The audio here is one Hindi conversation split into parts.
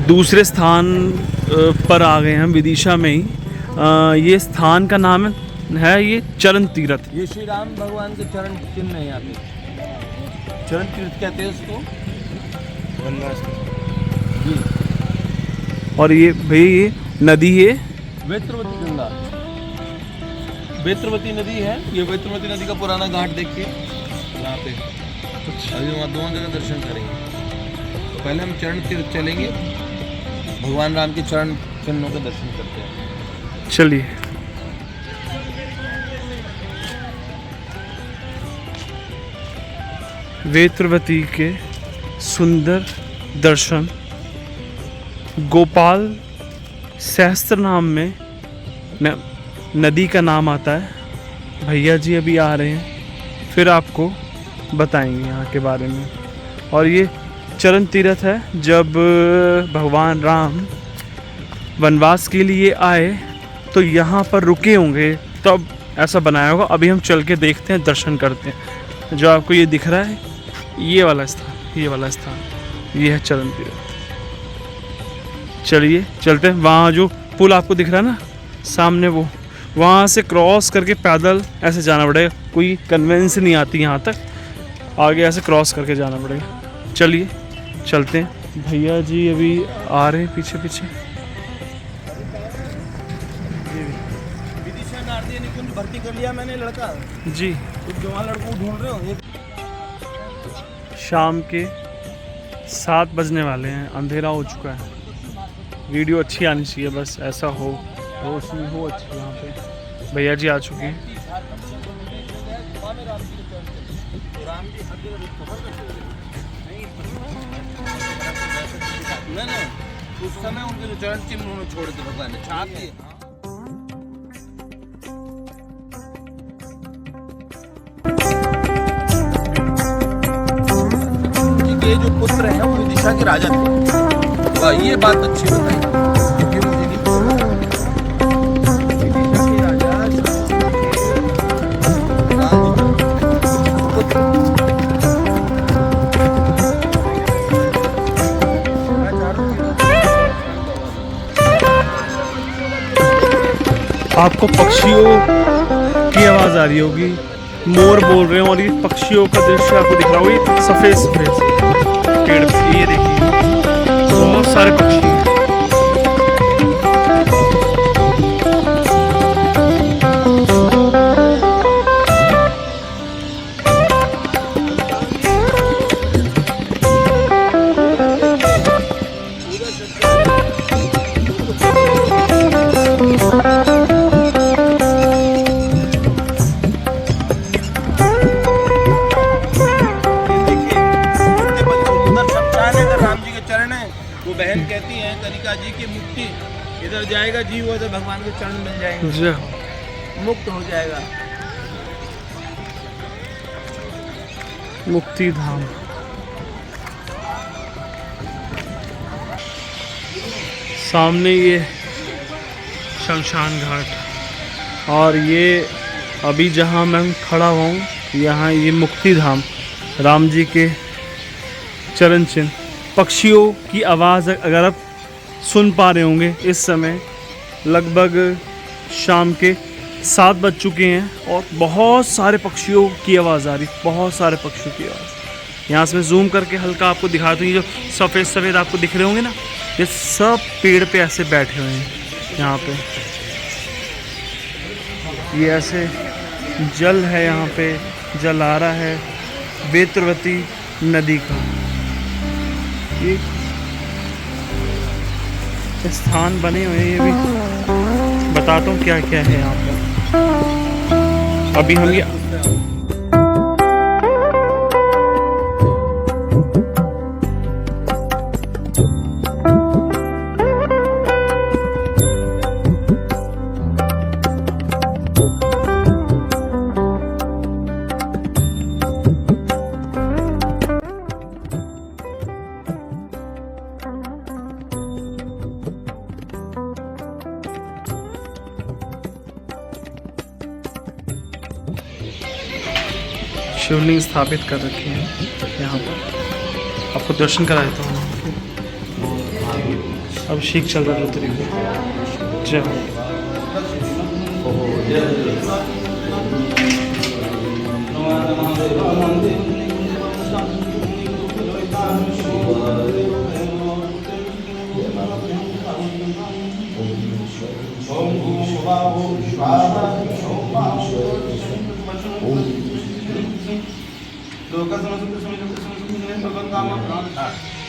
दूसरे स्थान पर आ गए हैं विदिशा में ही। ये स्थान का नाम है ये चरण तीर्थ। ये श्री राम भगवान के चरण चिन्ह है यहाँ पे, चरण तीर्थ कहते हैं उसको। और ये भाई ये नदी है वेत्रवती गंगा, वेत्रवती नदी है ये। वेत्रवती नदी का पुराना घाट देखिए यहाँ पे। अभी वहाँ दोनों जगह दर्शन करेंगे। तो पहले हम चरण तीर्थ चलेंगे, भगवान राम के चरण चिन्हों के दर्शन करते हैं। चलिए। वेत्रवती के सुंदर दर्शन गोपाल सहस्त्र नाम में नदी का नाम आता है। भैया जी अभी आ रहे हैं, फिर आपको बताएंगे यहाँ के बारे में। और ये चरण तीर्थ है, जब भगवान राम वनवास के लिए आए तो यहाँ पर रुके होंगे, तब ऐसा बनाया होगा। अभी हम चल के देखते हैं, दर्शन करते हैं। जो आपको ये दिख रहा है ये वाला स्थान, ये वाला स्थान ये है चरण तीर्थ। चलिए चलते हैं। वहाँ जो पुल आपको दिख रहा है ना सामने, वो वहाँ से क्रॉस करके पैदल ऐसे जाना पड़ेगा। कोई कन्वेंस नहीं आती यहाँ तक, आगे ऐसे क्रॉस करके जाना पड़ेगा। चलिए चलते हैं। भैया जी अभी आ रहे हैं पीछे पीछे। विदिशा नारदी निकुंज भर्ती कर लिया मैंने लड़का जी। कुछ जवान लड़कों को ढूंढ रहे हो। शाम के 7 बजने वाले हैं, अंधेरा हो चुका है। वीडियो अच्छी आनी चाहिए, बस ऐसा हो, रोशनी हो अच्छी। यहाँ पे भैया जी आ चुके हैं। उस समय उनके जो चरण चिन्ह उन्होंने छोड़े थे भगवान ने छाप दिए। ये जो पुत्र हैं वो विदिशा के राजा थे। वाह, ये बात अच्छी बताई, क्योंकि मुझे नहीं पता। विदिशा के राजा आपको पक्षियों की आवाज़ आ रही होगी, मोर बोल रहे हैं, और ये पक्षियों का दृश्य आपको दिख रहा होगा। ये सफ़ेद सफ़ेद पेड़ पे, ये देखिए बहुत सारे पक्षी हैं। बहन कहती है कनिका जी की मुक्ति इधर जाएगा जीव, उधर भगवान के चरण मिल जाएंगे, मुक्त हो जाएगा। मुक्ति धाम। सामने ये शमशान घाट, और ये अभी जहाँ मैं खड़ा हूँ यहाँ ये मुक्ति धाम, राम जी के चरण चिन्ह। पक्षियों की आवाज़ अगर आप सुन पा रहे होंगे, इस समय लगभग शाम के 7 बज चुके हैं और बहुत सारे पक्षियों की आवाज़ आ रही, बहुत सारे पक्षियों की आवाज़। यहाँ से मैं जूम करके हल्का आपको दिखाता हूँ। ये जो सफ़ेद सफ़ेद आपको दिख रहे होंगे ना, ये सब पेड़ पे ऐसे बैठे हुए हैं। यहाँ पे ये ऐसे जल है, यहाँ पे जल आ रहा है वेत्रवती नदी का। ये स्थान बने हुए हैं, ये भी बताता हूँ क्या क्या है यहाँ पर। अभी हम ये शिवलिंग स्थापित कर रखे हैं यहाँ पर। आपको दर्शन करा देता हूँ। अभिषेक चल रहा है रुद्री को। जय हो।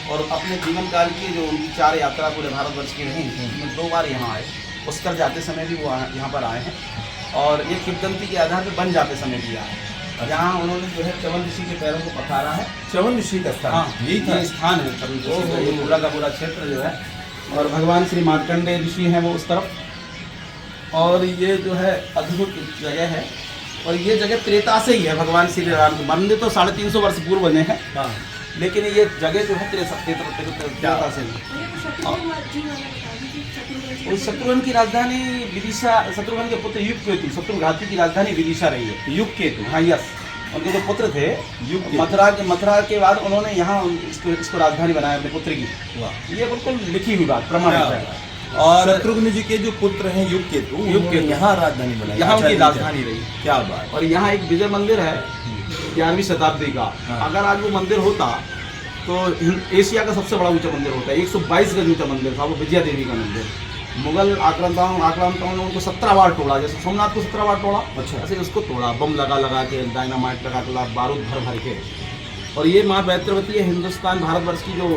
और अपने जीवन काल की जो उनकी 4 यात्रा पूरे भारतवर्ष की रही, उसमें 2 बार यहाँ आए। पुष्कर जाते समय भी वो यहाँ पर आए हैं, और एक किंवदंती के आधार पर बन जाते समय भी आए। यहाँ उन्होंने जो है च्यवन ऋषि के पैरों को पखारा है। च्यवन ऋषि का स्थान, हाँ, यही था ये स्थान है च्यवन ऋषि का, ये पूरा का पूरा क्षेत्र जो है। और भगवान श्री मार्कंडेय ऋषि हैं वो उस तरफ, और ये जो है अद्भुत जगह है। और ये जगह त्रेता से ही है। भगवान श्री राम के मंदिर तो 350 वर्ष पूर्व बने हैं, हाँ। लेकिन ये जगह जो है त्रेता से उस शत्रुघ्न की राजधानी विदिशा, शत्रुघ्न के पुत्र युगकेतु, शत्रुघाती की राजधानी विदिशा रही है। युगकेतु, हाँ यस, उनके जो पुत्र थे मथुरा के बाद उन्होंने यहाँ इसको राजधानी बनाया अपने पुत्र की। ये बिल्कुल लिखी हुई बात, प्रमाणित है। और शत्रुघ्न जी के जो पुत्र हैं युगकेतु, यहाँ राजधानी बनाई, यहाँ उनकी राजधानी रही। क्या बात। और यहाँ एक विजय मंदिर है 11वीं शताब्दी का। अगर आज वो मंदिर होता तो एशिया का सबसे बड़ा ऊंचा मंदिर होता है। 122 गज ऊंचा मंदिर था वो, विजया देवी का मंदिर। मुगल आक्रांताओं ने उनको 17 बार तोड़ा, जैसे सोमनाथ को 17 बार तोड़ा, अच्छा ऐसे उसको तोड़ा, बम लगा के, डायनामाइट लगा के, बारूद भर के। और ये माँ वैत्रवती है हिंदुस्तान भारतवर्ष की जो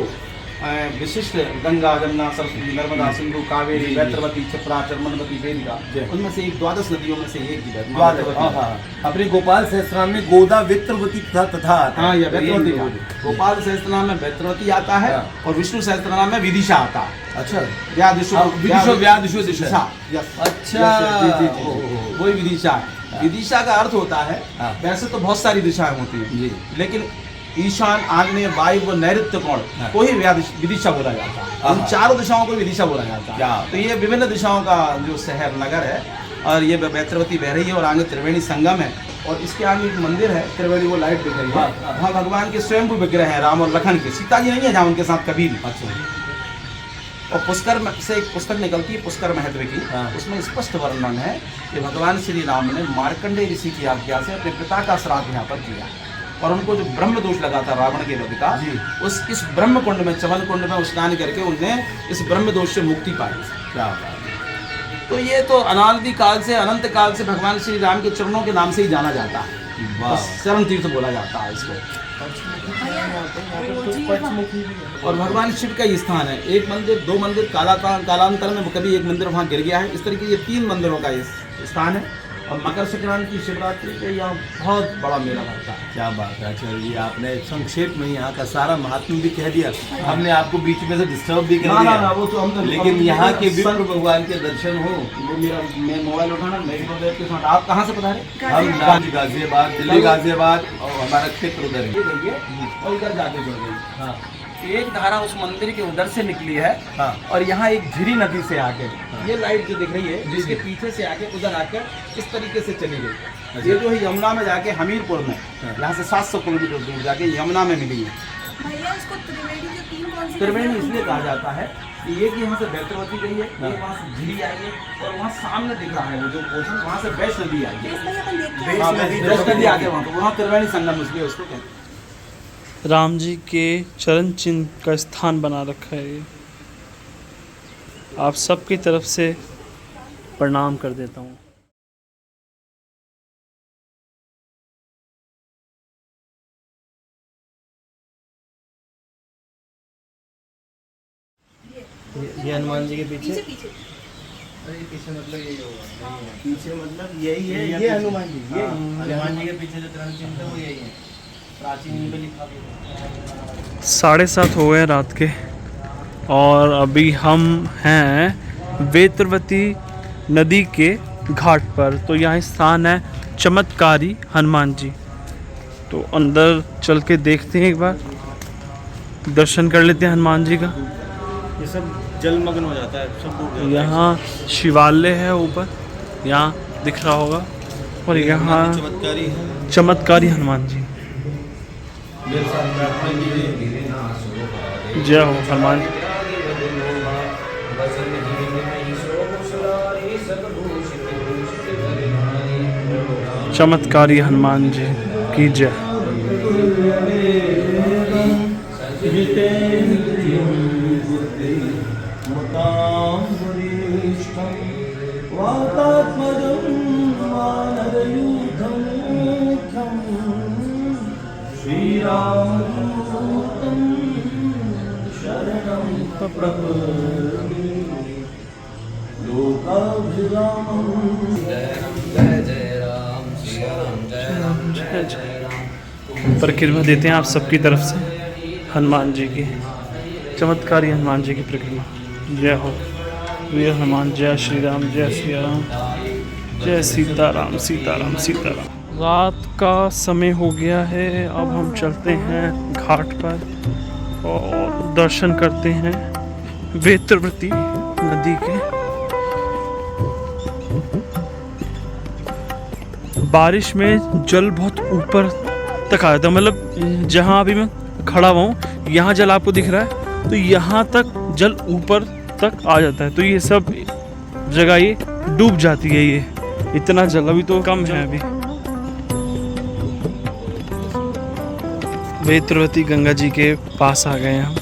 विशिष्ट गंगा, जमुना, सरस्वती, नर्मदा, सिंधु, कावेरी, वैत्रवती, क्षिप्रा, चर्मनवती, वेदिका, उनमें से एक 12 नदियों में से एक की। अपने गोपाल सहस्त्रनाम में गोदा, वित्रवती तथा हाँ, ये वैत्रवती। गोपाल सहस्त्रनाम में वैत्रवती आता है, और विष्णु सहस्त्रनाम में विदिशा आता है। अच्छा, दिशा, अच्छा, वही विदिशा है। विदिशा का अर्थ होता है, वैसे तो बहुत सारी दिशाएं होती हैं, लेकिन ईशान, आग्नेय, वायु व नैऋत्य कोण को ही विदिशा बोला जाता है। इन 4 दिशाओं को विदिशा बोला जाता है। तो ये विभिन्न दिशाओं का जो शहर नगर है, और ये वैत्रवती बह रही है, और आगे त्रिवेणी संगम है, और इसके आगे एक मंदिर है त्रिवेणी, वो लाइट दिख रही है। वहाँ भगवान के स्वयं विग्रह हैं, राम और लखन के। सीता जी नहीं है जहाँ उनके साथ कभी। अच्छा। और पुष्कर से एक पुस्तक निकलती है, पुष्कर महत्व की, उसमें स्पष्ट वर्णन है कि भगवान श्री राम ने मार्कंडेय ऋषि की आज्ञा से अपने पिता का श्राद्ध यहाँ पर किया, और उनको जो ब्रह्म दोष लगा था रावण के वध का, इस ब्रह्म कुंड में, च्यवन कुंड में स्नान करके उनने इस ब्रह्म दोष से मुक्ति पाई। क्या बात है। तो ये तो अनादि काल से, अनंत काल से भगवान श्री राम के चरणों के नाम से ही जाना जाता है। चरण तीर्थ बोला जाता है इसको। और भगवान शिव का ये स्थान है। 1 मंदिर, 2 मंदिर, कालांतर में कभी एक मंदिर वहाँ गिर गया है। इस तरीके ये 3 मंदिरों का ये स्थान है। और मकर संक्रांति, शिवरात्रि पे यहाँ बहुत बड़ा मेला लगता है। क्या बात है आचार्य जी, आपने संक्षेप में यहाँ का सारा महात्म्य भी कह दिया। हमने आपको बीच में से डिस्टर्ब भी कर दिया। वो तो हमने, लेकिन यहाँ के विष्णु भगवान के दर्शन हो, वो मैं मोबाइल उठाना, मेरी मोबाइल के साथ। आप कहाँ से पता है? हम गाजियाबाद, दिल्ली गाजियाबाद, और हमारा क्षेत्र उधर है, और इधर जाके जुड़ गई। हाँ, एक धारा उस मंदिर के उधर से निकली है। हाँ। और यहाँ एक झिरी नदी से आके, ये लाइट जो दिख रही है, जिसके पीछे से आके उधर आकर इस तरीके से चली गई। ये जो है यमुना में जाके हमीरपुर में, यहाँ से 700 किलोमीटर दूर जाके यमुना में मिली है। त्रिवेणी इसलिए कहा जाता है कि ये कि यहाँ से वैत्रवती गई है, वहाँ से झिरी आई है, और वहाँ सामने दिख रहा है वो जो पोर्शन, वहाँ से वैश नदी आई है। वैश नदी आगे वहाँ त्रिवेणी संगम, इसलिए उसको कहते हैं। राम जी के चरण चिन्ह का स्थान बना रखा है ये। आप सबकी तरफ से प्रणाम कर देता हूँ। ये हनुमान जी के पीछे, अरे पीछे मतलब यही होगा, पीछे मतलब यही है, ये हनुमान जी, ये हनुमान जी के पीछे जो चरण चिन्ह है वो यही है। प्राचीन में लिखा हुआ 7:30 हो गए रात के, और अभी हम हैं वेत्रवती नदी के घाट पर। तो यहाँ स्थान है चमत्कारी हनुमान जी। तो अंदर चल के देखते हैं, एक बार दर्शन कर लेते हैं हनुमान जी का। ये सब जलमग्न हो जाता है, सब डूब जाता है। यहाँ शिवालय है ऊपर, यहाँ दिख रहा होगा, और यहाँ चमत्कारी है, चमत्कारी हनुमान जी। जय हो हनुमान। चमत्कारी हनुमान जी की जय। परिक्रमा देते हैं आप सबकी तरफ से हनुमान जी की, चमत्कारी हनुमान जी की परिक्रमा। जय हो वीर हनुमान, जय श्री राम, जय श्री राम, जय सीताराम, सीताराम, सीताराम। रात का समय हो गया है, अब हम चलते हैं घाट पर और दर्शन करते हैं वेत्रवती नदी के। बारिश में जल बहुत ऊपर तक आया था, मतलब जहाँ अभी मैं खड़ा हुआ हूँ यहाँ जल आपको दिख रहा है, तो यहाँ तक जल ऊपर तक आ जाता है, तो ये सब जगह ये डूब जाती है। ये इतना जल अभी तो कम है। अभी वेत्रवती गंगा जी के पास आ गए हम।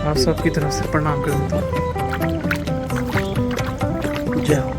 आप सबकी तरफ से प्रणाम करूँ तो जय हो।